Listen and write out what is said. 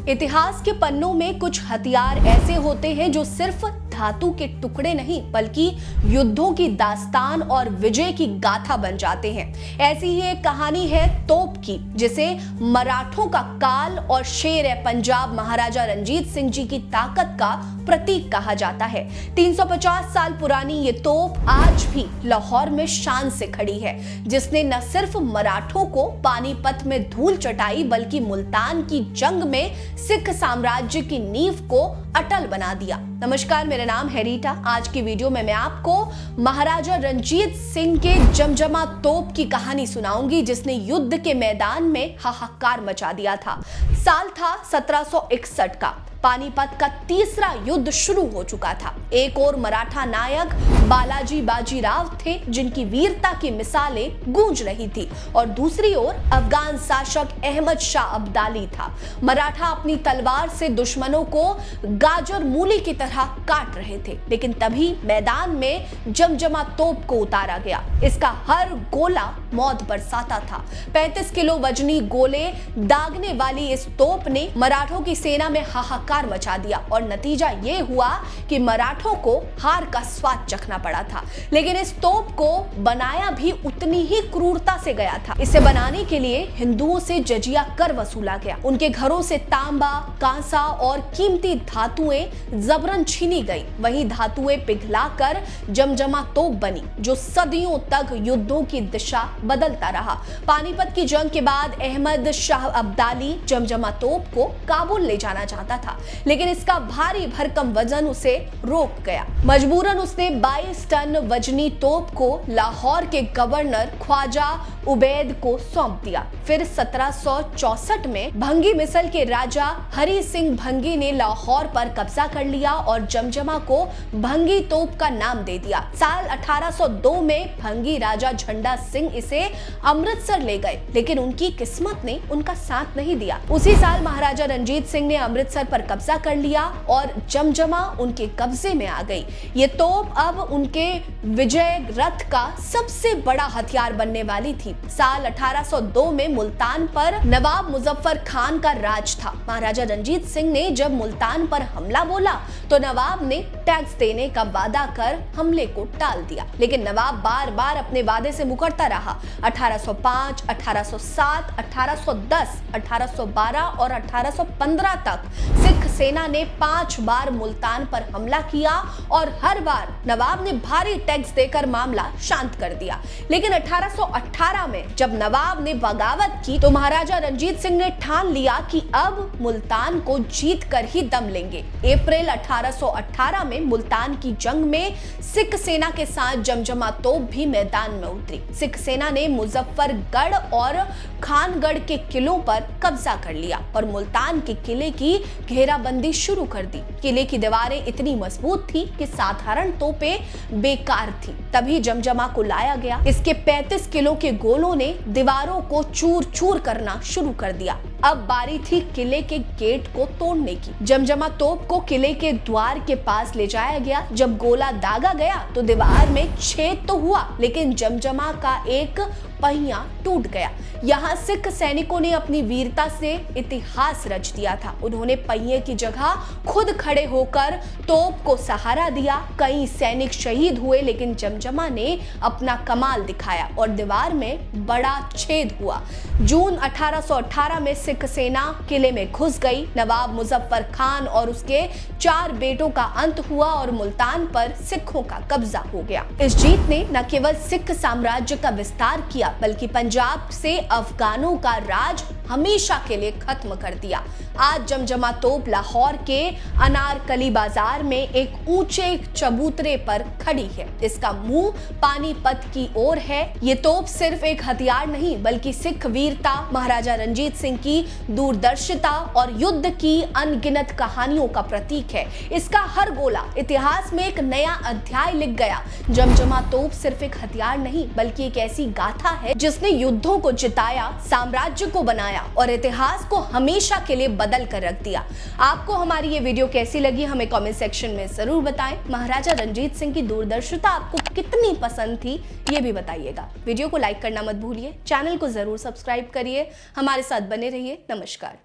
इतिहास के पन्नों में कुछ हथियार ऐसे होते हैं जो सिर्फ धातु के टुकड़े नहीं बल्कि युद्धों की दास्तान और विजय की गाथा बन जाते हैं। ऐसी ही एक कहानी है तोप की, जिसे मराठों का काल और शेर है पंजाब महाराजा रणजीत सिंह जी की ताकत का प्रतीक कहा जाता है। 350 साल पुरानी ये तोप आज भी लाहौर में शान से खड़ी है, जिसने न सिर्फ मराठों को पानीपत में धूल चटाई बल्कि मुल्तान की जंग में सिख साम्राज्य की नींव को अटल बना दिया। नमस्कार, मेरा नाम है रीटा। आज की वीडियो में मैं आपको महाराजा रणजीत सिंह के जमजमा तोप की कहानी सुनाऊंगी, जिसने युद्ध के मैदान में हाहाकार मचा दिया था। साल था 1761 का। पानीपत का तीसरा युद्ध शुरू हो चुका था। एक और मराठा नायक बालाजी बाजीराव थे, जिनकी वीरता की मिसालें गूंज रही थी, और दूसरी ओर अफगान शासक अहमद शाह अब्दाली था। मराठा अपनी तलवार से दुश्मनों को गाजर मूली की तरह काट रहे थे, लेकिन तभी मैदान में जमजमा तोप को उतारा गया। इसका हर गोला मौत बरसाता था। 35 किलो वजनी गोले दागने वाली इस तोप ने मराठों की सेना में हाहाकार मचा दिया, और नतीजा यह हुआ कि मराठों को हार का स्वाद चखना पड़ा था। लेकिन इस तोप को बनाया भी उतनी ही क्रूरता से गया था। इसे बनाने के लिए हिंदुओं से जजिया कर वसूला गया। उनके घरों से तांबा, कांसा और कीमती धातुएं जबरन छीनी गई। वही धातुएं पिघलाकर जमजमा तोप बनी, जो सदियों तक युद्धों की दिशा बदलता रहा। पानीपत की जंग के बाद अहमद शाह अब्दाली जमजमा तोप को काबुल ले जाना चाहता था, लेकिन इसका भारी भरकम वजन उसे रोक गया। मजबूरन उसने 22 टन वजनी तोप को लाहौर के गवर्नर ख्वाजा उबैद को सौंप दिया। फिर 1764 में भंगी मिसल के राजा हरि सिंह भंगी ने लाहौर पर कब्जा कर लिया और जमजमा को भंगी तोप का नाम दे दिया। साल 1802 में भंगी राजा झंडा सिंह इसे अमृतसर ले गए, लेकिन उनकी किस्मत ने उनका साथ नहीं दिया। उसी साल महाराजा रणजीत सिंह ने अमृतसर पर कब्जा कर लिया और जमजमा उनके कब्जे में आ गई। ये तोप अब उनके विजय रथ का सबसे बड़ा हथियार बनने वाली थी। साल 1802 में मुल्तान पर नवाब मुजफ्फर खान का राज था। महाराजा रणजीत सिंह ने जब मुल्तान पर हमला बोला तो नवाब ने टैक्स देने का वादा कर हमले को टाल दिया, लेकिन नवाब बार बार अपने वादे से मुकरता रहा। 1805, 1807, 1810, 1812 और 1815 तक सिख सेना ने 5 बार मुल्तान पर हमला किया और हर बार नवाब ने भारी टैक्स देकर मामला शांत कर दिया। लेकिन 1818 में जब नवाब ने बगावत की तो महाराजा रणजीत सिंह ने ठान लिया कि अब मुल्तान को जीत कर ही दम लेंगे। अप्रैल 1818 में मुल्तान की जंग में सिख सेना के साथ जमजमा तोप भी मैदान में उतरी। सिख सेना ने मुजफ्फरगढ़ और खानगढ़ के किलों पर कब्जा कर लिया और मुल्तान के किले की घेराबंदी शुरू कर दी। किले की दीवारें इतनी मजबूत थी कि साधारण तोपें बेकार थी। तभी जमजमा को लाया गया। इसके 35 किलो के गोलों ने दीवारों को चूर चूर करना शुरू कर दिया। अब बारी थी किले के गेट को तोड़ने की। जमजमा तोप को किले के द्वार के पास ले जाया गया। जब गोला दागा गया तो दीवार में छेद तो हुआ, लेकिन जमजमा का एक पहिया टूट गया। यहाँ सिख सैनिकों ने अपनी वीरता से इतिहास रच दिया था। उन्होंने पहिए की जगह खुद खड़े होकर तोप को सहारा दिया। कई सैनिक शहीद हुए, लेकिन जमजमा ने अपना कमाल दिखाया और दीवार में बड़ा छेद हुआ। जून 1818 में सिख सेना किले में घुस गई। नवाब मुजफ्फर खान और उसके 4 बेटों का अंत हुआ और मुल्तान पर सिखों का कब्जा हो गया। इस जीत ने न केवल सिख साम्राज्य का विस्तार किया, बल्कि पंजाब से अफगानों का राज हमेशा के लिए खत्म कर दिया। आज जमजमा तोप लाहौर के अनारकली बाजार में एक ऊंचे चबूतरे पर खड़ी है। इसका मुंह पानीपत की ओर है। ये तोप सिर्फ एक हथियार नहीं, बल्कि सिख वीरता, महाराजा रणजीत सिंह की दूरदर्शिता और युद्ध की अनगिनत कहानियों का प्रतीक है। इसका हर गोला इतिहास में एक नया अध्याय लिख गया। जमजमा तोप सिर्फ एक हथियार नहीं, बल्कि एक ऐसी गाथा है जिसने युद्धों को जिताया, साम्राज्य को बनाया और इतिहास को हमेशा के लिए बदल कर रख दिया। आपको हमारी ये वीडियो कैसी लगी हमें कमेंट सेक्शन में जरूर बताएं। महाराजा रणजीत सिंह की दूरदर्शिता आपको कितनी पसंद थी ये भी बताइएगा। वीडियो को लाइक करना मत भूलिए, चैनल को जरूर सब्सक्राइब करिए, हमारे साथ बने रहिए। नमस्कार।